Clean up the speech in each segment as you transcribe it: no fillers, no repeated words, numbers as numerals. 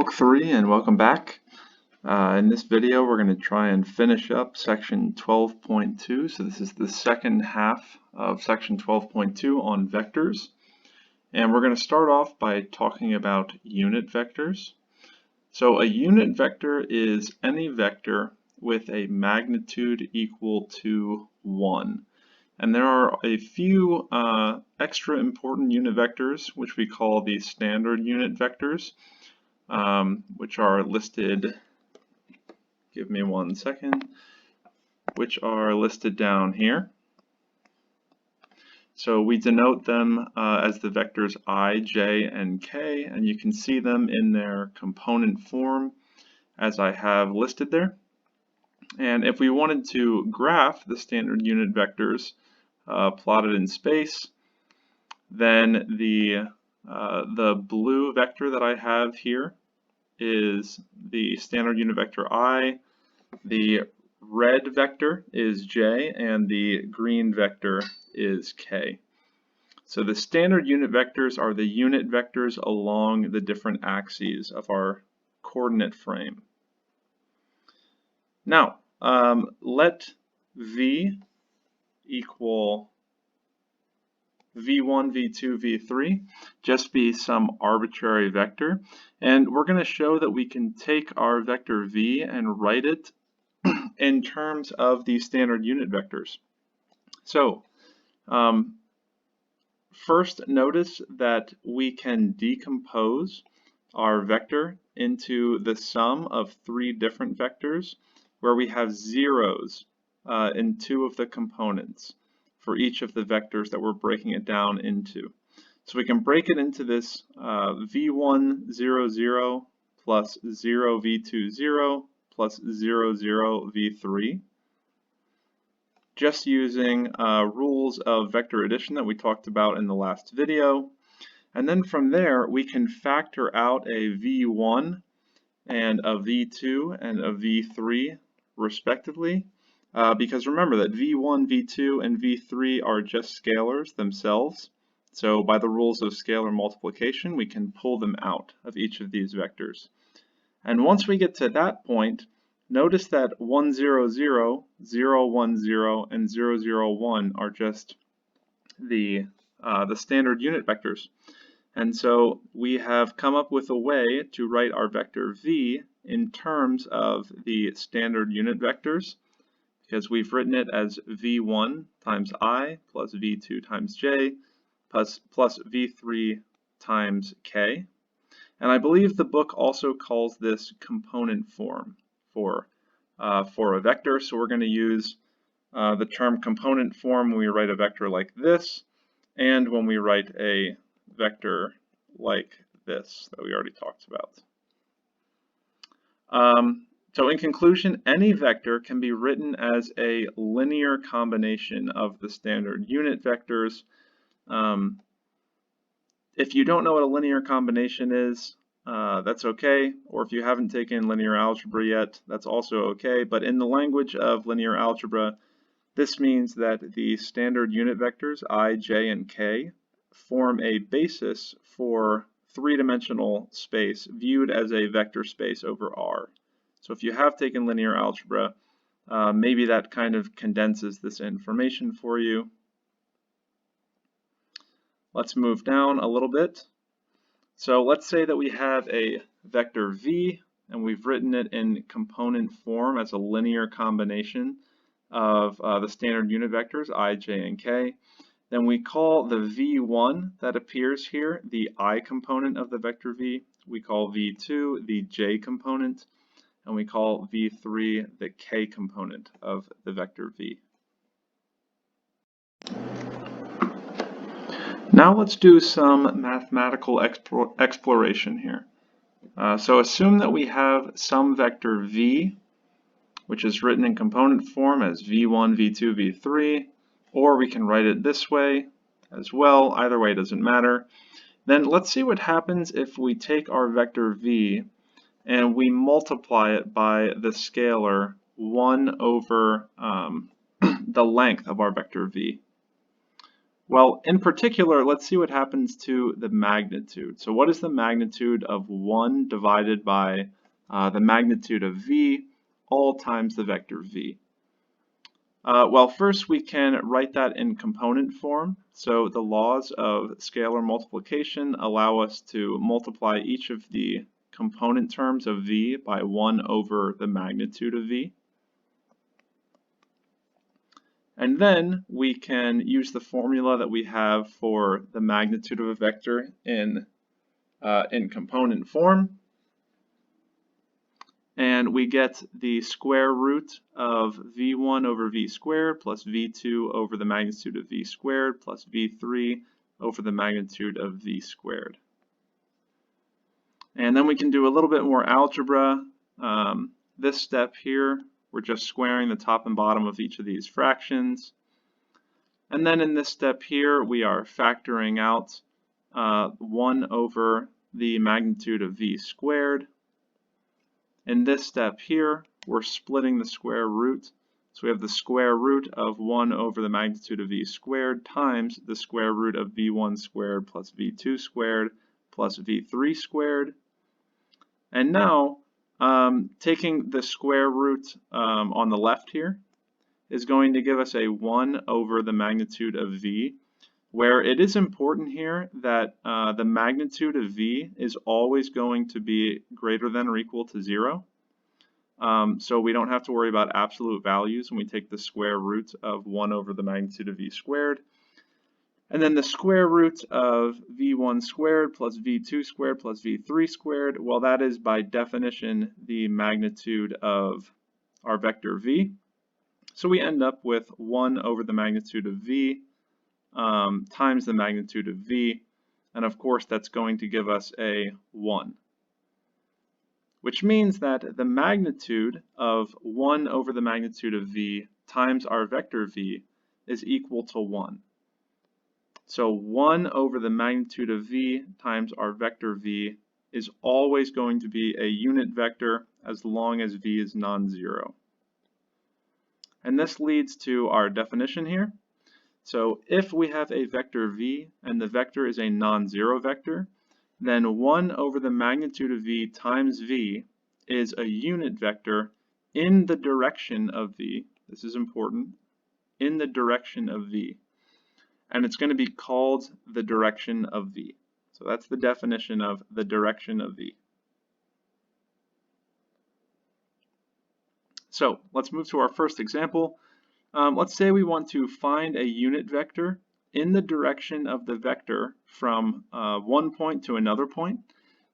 Calc 3 and welcome back. In this video we're going to try and finish up section 12.2. So this is the second half of section 12.2 on vectors. And we're going to start off by talking about unit vectors. So a unit vector is any vector with a magnitude equal to 1. And there are a few extra important unit vectors which we call the standard unit vectors. Which are listed, give me 1 second, which are listed down here. So we denote them as the vectors I, j, and k, and you can see them in their component form as I have listed there. And if we wanted to graph the standard unit vectors plotted in space, then the blue vector that I have here is the standard unit vector I, the red vector is j, and the green vector is k. So the standard unit vectors are the unit vectors along the different axes of our coordinate frame. Now, let v equal v1, v2, v3 just be some arbitrary vector, and we're going to show that we can take our vector v and write it in terms of the standard unit vectors. So first notice that we can decompose our vector into the sum of 3 different vectors where we have zeros in 2 of the components for each of the vectors that we're breaking it down into. So we can break it into this v1, 0, 0 plus 0, v2, 0 plus 0, 0, v3, just using rules of vector addition that we talked about in the last video. And then from there, we can factor out a v1 and a v2 and a v3 respectively. Because remember that v1, v2, and v3 are just scalars themselves. So by the rules of scalar multiplication, we can pull them out of each of these vectors. And once we get to that point, notice that 1, 0, 0, 0, 1, 0, and 0, 0, 1 are just the standard unit vectors. And so we have come up with a way to write our vector v in terms of the standard unit vectors, because we've written it as v1 times I plus v2 times j plus v3 times k. And I believe the book also calls this component form for a vector. So we're going to use the term component form when we write a vector like this, and when we write a vector like this that we already talked about. So in conclusion, any vector can be written as a linear combination of the standard unit vectors. If you don't know what a linear combination is, that's okay. Or if you haven't taken linear algebra yet, that's also okay. But in the language of linear algebra, this means that the standard unit vectors, I, j, and k, form a basis for three-dimensional space viewed as a vector space over R. So if you have taken linear algebra, maybe that kind of condenses this information for you. Let's move down a little bit. So let's say that we have a vector v, and we've written it in component form as a linear combination of the standard unit vectors, I, j, and k. Then we call the v1 that appears here the I component of the vector v. We call v2 the j component. And we call v3 the k component of the vector v. Now let's do some mathematical exploration here. So assume that we have some vector v, which is written in component form as v1, v2, v3, or we can write it this way as well. Either way doesn't matter. Then let's see what happens if we take our vector v and we multiply it by the scalar 1 over the length of our vector v. Well, in particular, let's see what happens to the magnitude. So what is the magnitude of 1 divided by the magnitude of v, all times the vector v? Well, first we can write that in component form. So the laws of scalar multiplication allow us to multiply each of the component terms of v by 1 over the magnitude of v. And then we can use the formula that we have for the magnitude of a vector in component form. And we get the square root of v1 over v squared plus v2 over the magnitude of v squared plus v3 over the magnitude of v squared. And then we can do a little bit more algebra. This step here, we're just squaring the top and bottom of each of these fractions. And then in this step here, we are factoring out 1 over the magnitude of v squared. In this step here, we're splitting the square root. So we have the square root of 1 over the magnitude of v squared times the square root of v1 squared plus v2 squared plus v3 squared. And now, taking the square root on the left here is going to give us a 1 over the magnitude of v, where it is important here that the magnitude of v is always going to be greater than or equal to 0. So we don't have to worry about absolute values when we take the square root of 1 over the magnitude of v squared. And then the square root of v1 squared plus v2 squared plus v3 squared, well, that is by definition the magnitude of our vector v. So we end up with 1 over the magnitude of v times the magnitude of v, and of course that's going to give us a 1. Which means that the magnitude of 1 over the magnitude of v times our vector v is equal to 1. So 1 over the magnitude of v times our vector v is always going to be a unit vector as long as v is non-zero. And this leads to our definition here. So if we have a vector v and the vector is a non-zero vector, then 1 over the magnitude of v times v is a unit vector in the direction of v. This is important, in the direction of v. And it's going to be called the direction of v. So that's the definition of the direction of v. So let's move to our first example. Let's say we want to find a unit vector in the direction of the vector from one point to another point,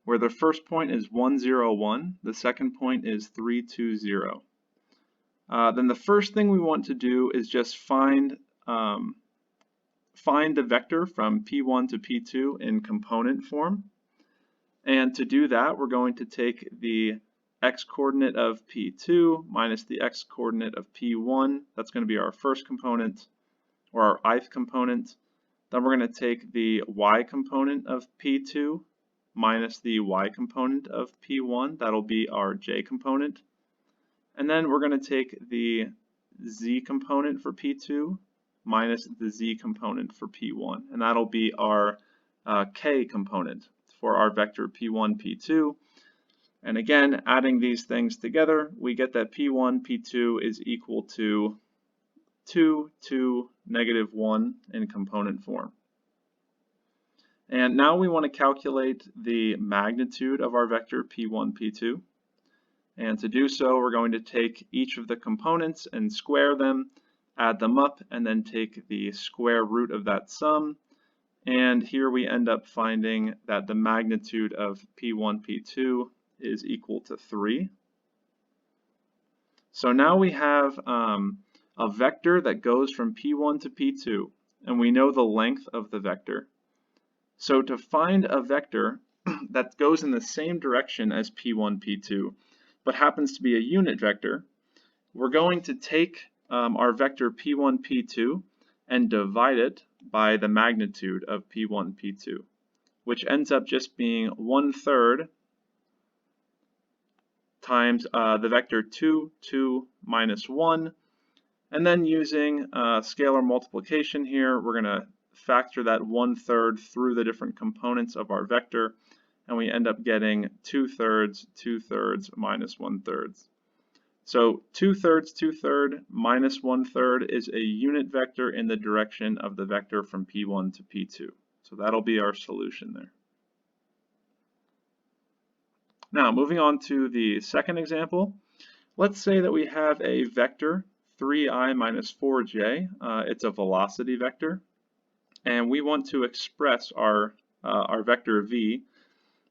where the first point is 1, 0, 1, the second point is 3, 2, 0. Then the first thing we want to do is just find the vector from P1 to P2 in component form. And to do that, we're going to take the x-coordinate of P2 minus the x-coordinate of P1. That's going to be our first component, or our ith component. Then we're going to take the y component of P2 minus the y component of P1. That'll be our j component. And then we're going to take the z component for P2 minus the z component for P1. And that'll be our k component for our vector P1, P2. And again, adding these things together, we get that P1, P2 is equal to 2 to negative 1 in component form. And now we want to calculate the magnitude of our vector P1, P2. And to do so, we're going to take each of the components and square them, add them up, and then take the square root of that sum. And here we end up finding that the magnitude of P1, P2 is equal to 3. So now we have a vector that goes from P1 to P2, and we know the length of the vector. So to find a vector that goes in the same direction as P1, P2, but happens to be a unit vector, we're going to take our vector P1, P2 and divide it by the magnitude of P1, P2, which ends up just being 1/3 times the vector 2, 2 minus 1. And then using scalar multiplication here, we're going to factor that 1/3 through the different components of our vector, and we end up getting 2/3, 2/3, minus 1/3. So 2/3, 2/3, minus 1/3 is a unit vector in the direction of the vector from P1 to P2. So that'll be our solution there. Now, moving on to the second example, let's say that we have a vector 3i minus 4j. It's a velocity vector, and we want to express our vector v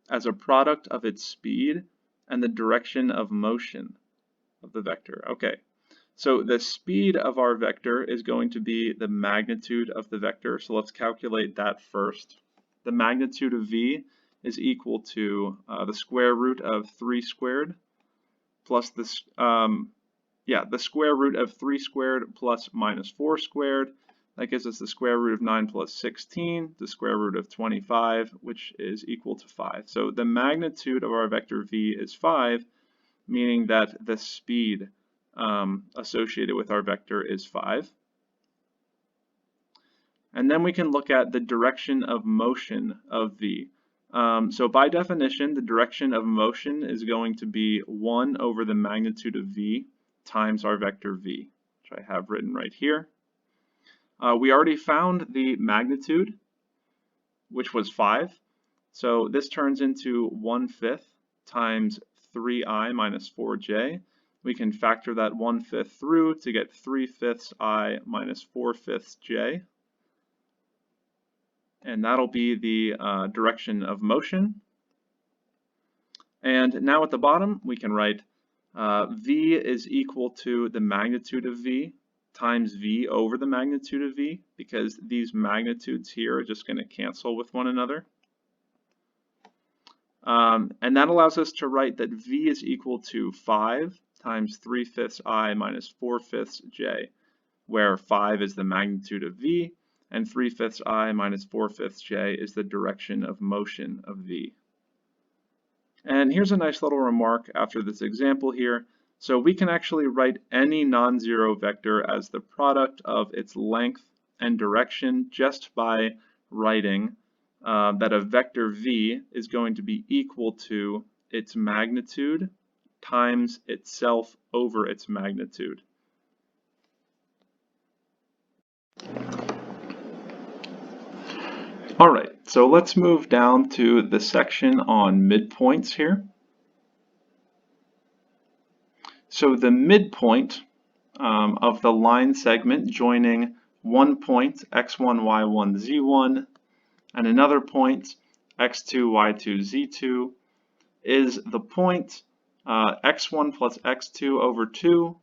as a product of its speed and the direction of motion of the vector. Okay, so the speed of our vector is going to be the magnitude of the vector, so let's calculate that first. The magnitude of v is equal to the square root of 3 squared plus the square root of 3 squared plus minus 4 squared. That gives us the square root of 9 plus 16, the square root of 25, which is equal to 5. So the magnitude of our vector v is 5, meaning that the speed associated with our vector is 5. And then we can look at the direction of motion of v. So by definition, the direction of motion is going to be 1 over the magnitude of v times our vector v, which I have written right here. We already found the magnitude, which was 5. So this turns into 1/5 times 3i minus 4j. We can factor that 1/5 through to get 3/5 I minus 4/5 j. And that'll be the direction of motion. And now at the bottom, we can write v is equal to the magnitude of v times v over the magnitude of v, because these magnitudes here are just going to cancel with one another. And that allows us to write that v is equal to 5 times 3/5 I minus 4/5 j, where 5 is the magnitude of v, and 3/5 I minus 4/5 j is the direction of motion of v. And here's a nice little remark after this example here. So we can actually write any non-zero vector as the product of its length and direction just by writing that a vector v is going to be equal to its magnitude times itself over its magnitude. All right, so let's move down to the section on midpoints here. So the midpoint of the line segment joining one point x1, y1, z1 and another point x2, y2, z2 is the point x1 plus x2 over 2,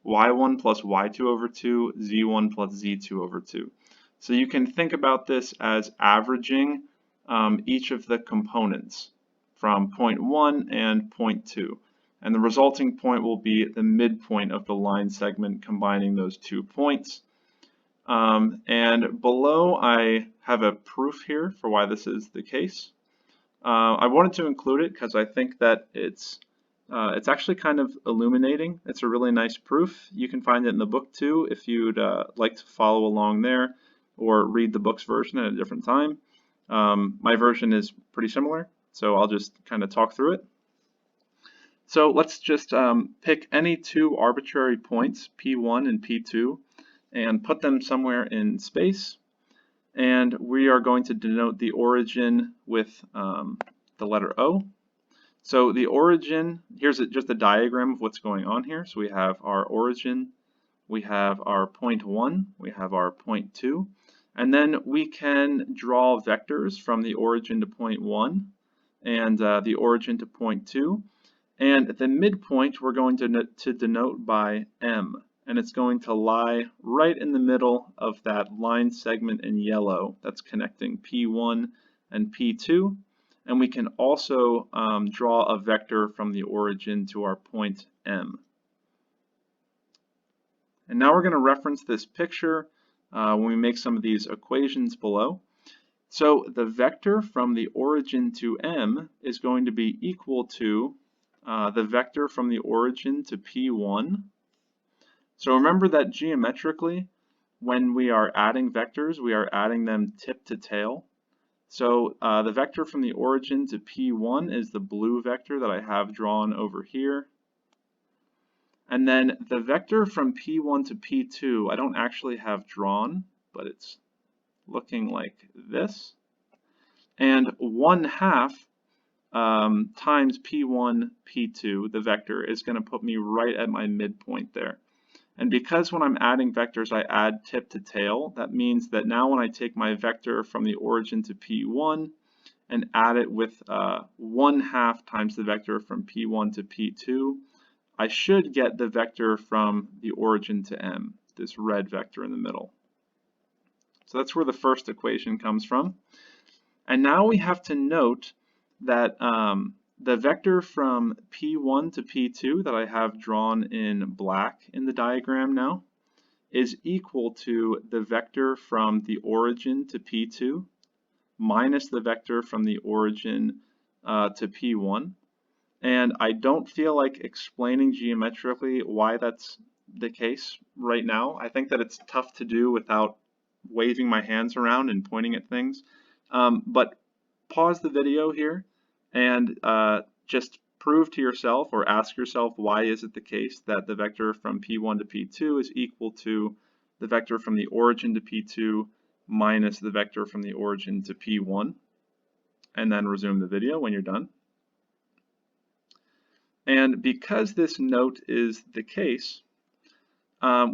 y1 plus y2 over 2, z1 plus z2 over 2. So you can think about this as averaging each of the components from point 1 and point 2. And the resulting point will be the midpoint of the line segment combining those 2 points. And below I have a proof here for why this is the case. I wanted to include it because I think that it's actually kind of illuminating. It's a really nice proof. You can find it in the book too if you'd like to follow along there or read the book's version at a different time. My version is pretty similar, so I'll just kind of talk through it. So let's just pick any 2 arbitrary points, P1 and P2, and put them somewhere in space. And we are going to denote the origin with the letter O. So the origin, here's just a diagram of what's going on here. So we have our origin, we have our point 1, we have our point 2, and then we can draw vectors from the origin to point 1 and the origin to point 2. And the midpoint we're going to denote by M, and it's going to lie right in the middle of that line segment in yellow that's connecting P1 and P2. And we can also draw a vector from the origin to our point M. And now we're going to reference this picture when we make some of these equations below. So the vector from the origin to M is going to be equal to the vector from the origin to P1. So remember that geometrically, when we are adding vectors, we are adding them tip to tail. So the vector from the origin to P1 is the blue vector that I have drawn over here. And then the vector from P1 to P2, I don't actually have drawn, but it's looking like this. And 1/2 times P1, P2, the vector, is going to put me right at my midpoint there. And because when I'm adding vectors, I add tip to tail, that means that now when I take my vector from the origin to P1 and add it with 1/2 times the vector from P1 to P2, I should get the vector from the origin to M, this red vector in the middle. So that's where the first equation comes from. And now we have to note that the vector from P1 to P2 that I have drawn in black in the diagram now is equal to the vector from the origin to P2 minus the vector from the origin to P1. And I don't feel like explaining geometrically why that's the case right now. I think that it's tough to do without waving my hands around and pointing at things. But pause the video here and just prove to yourself or ask yourself, why is it the case that the vector from P1 to P2 is equal to the vector from the origin to P2 minus the vector from the origin to P1, and then resume the video when you're done. And because this note is the case,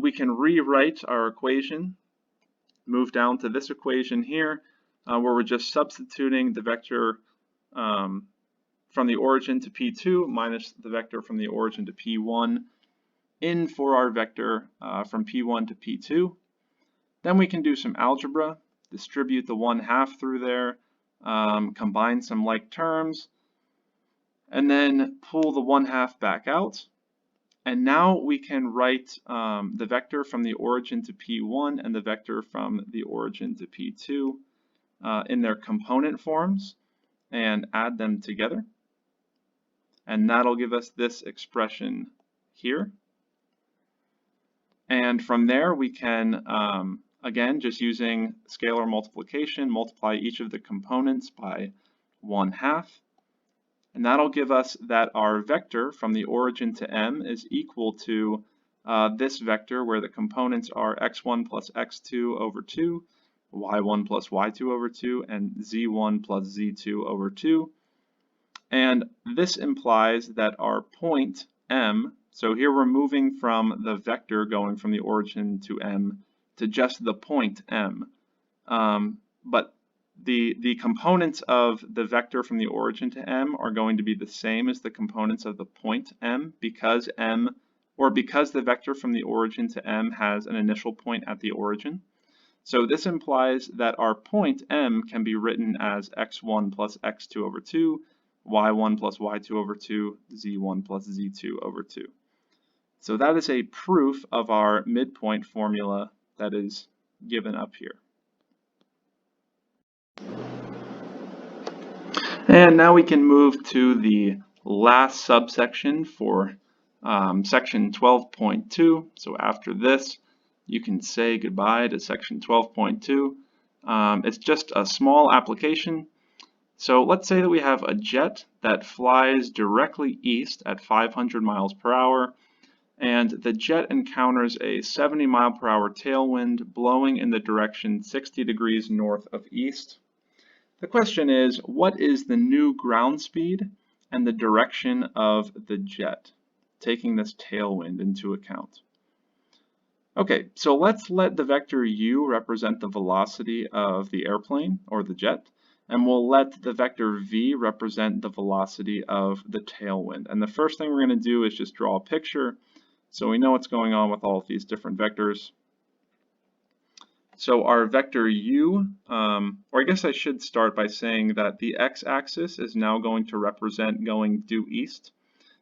we can rewrite our equation, move down to this equation here, where we're just substituting the vector from the origin to P2 minus the vector from the origin to P1 in for our vector from P1 to P2. Then we can do some algebra, distribute the 1/2 through there, combine some like terms, and then pull the 1/2 back out. And now we can write the vector from the origin to P1 and the vector from the origin to P2 in their component forms and add them together. And that'll give us this expression here. And from there we can, again, just using scalar multiplication, multiply each of the components by 1/2. And that'll give us that our vector from the origin to M is equal to this vector where the components are x1 plus x2 over 2, y1 plus y2 over 2, and z1 plus z2 over 2. And this implies that our point M, so here we're moving from the vector going from the origin to M to just the point M. But the components of the vector from the origin to M are going to be the same as the components of the point M because the vector from the origin to M has an initial point at the origin. So this implies that our point M can be written as x1 plus x2 over 2, y1 plus y2 over 2, z1 plus z2 over 2. So that is a proof of our midpoint formula that is given up here. And now we can move to the last subsection for section 12.2. So after this, you can say goodbye to section 12.2. It's just a small application. So let's say that we have a jet that flies directly east at 500 miles per hour, and the jet encounters a 70 mile per hour tailwind blowing in the direction 60 degrees north of east. The question is, what is the new ground speed and the direction of the jet, taking this tailwind into account? Okay, so let's let the vector u represent the velocity of the airplane or the jet, and we'll let the vector v represent the velocity of the tailwind. And the first thing we're going to do is just draw a picture so we know what's going on with all of these different vectors. So our vector u, or I guess I should start by saying that the x-axis is now going to represent going due east.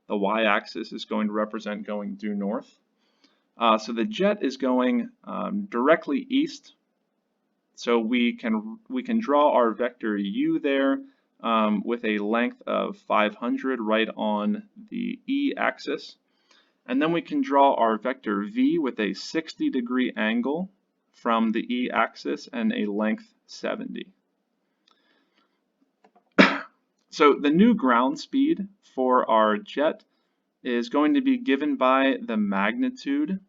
The y-axis is going to represent going due north. So the jet is going directly east. So we can draw our vector u there with a length of 500 right on the e-axis. And then we can draw our vector v with a 60-degree angle from the e-axis and a length 70. So the new ground speed for our jet is going to be given by the magnitude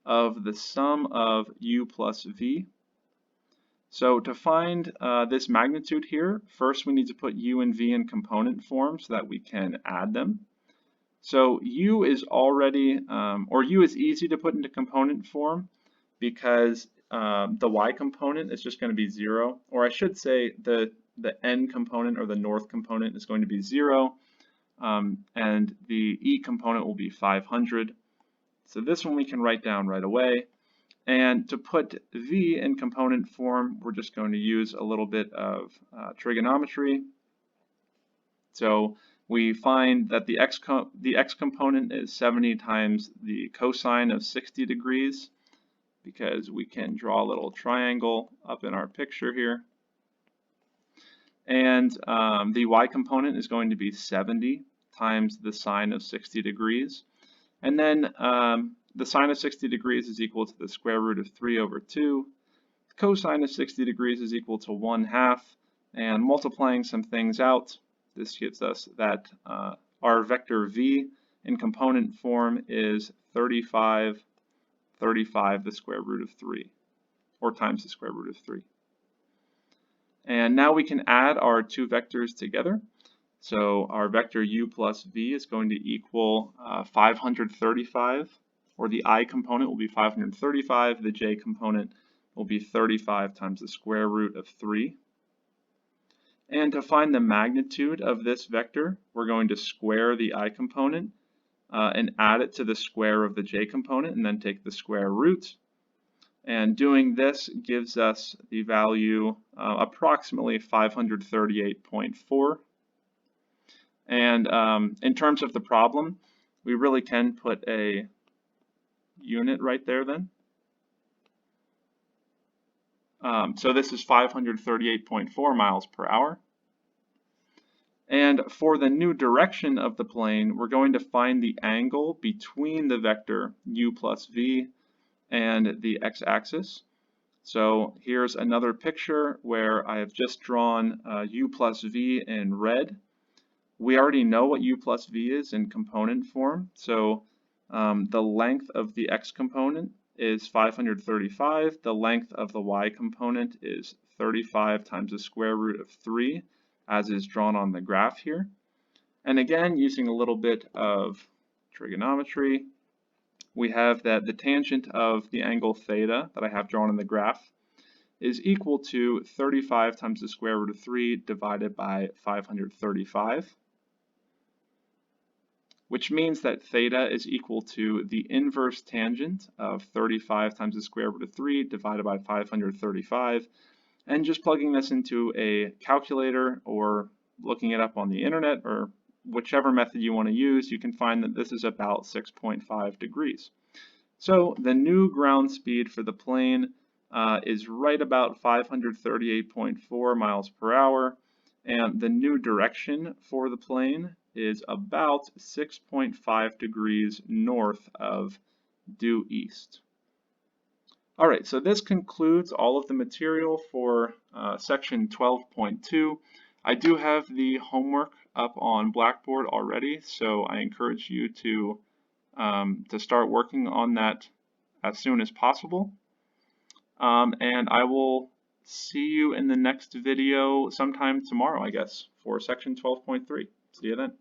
of the sum of u plus v. So to find this magnitude here, first we need to put u and v in component form so that we can add them. So u is already, or u is easy to put into component form because the y component is just going to be 0, or I should say the n component or the north component is going to be 0, and the e component will be 500. So this one we can write down right away. And to put v in component form, we're just going to use a little bit of trigonometry. So we find that the x component is 70 times the cosine of 60 degrees, because we can draw a little triangle up in our picture here. And the y component is going to be 70 times the sine of 60 degrees. And then the sine of 60 degrees is equal to the square root of 3 over 2. The cosine of 60 degrees is equal to 1/2. And multiplying some things out, this gives us that our vector v in component form is 35 the square root of 3, or times the square root of 3. And now we can add our two vectors together. So our vector u plus v is going to equal 535, or the I component will be 535, the j component will be 35 times the square root of 3. And to find the magnitude of this vector, we're going to square the I component and add it to the square of the j component, and then take the square root. And doing this gives us the value approximately 538.4. And in terms of the problem, we really can put a unit right there then. So this is 538.4 miles per hour. And for the new direction of the plane, we're going to find the angle between the vector u plus v and the x-axis. So here's another picture where I have just drawn u plus v in red. We already know what u plus v is in component form, so the length of the x component is 535, the length of the y component is 35 times the square root of 3, as is drawn on the graph here. And again, using a little bit of trigonometry, we have that the tangent of the angle theta that I have drawn in the graph is equal to 35 times the square root of 3 divided by 535, which means that theta is equal to the inverse tangent of 35 times the square root of 3 divided by 535. And just plugging this into a calculator or looking it up on the internet, or whichever method you want to use, you can find that this is about 6.5 degrees. So the new ground speed for the plane is right about 538.4 miles per hour, and the new direction for the plane is about 6.5 degrees north of due east. All right, so this concludes all of the material for section 12.2. I do have the homework up on Blackboard already, so I encourage you to start working on that as soon as possible. And I will see you in the next video sometime tomorrow, I guess, for section 12.3. See you then.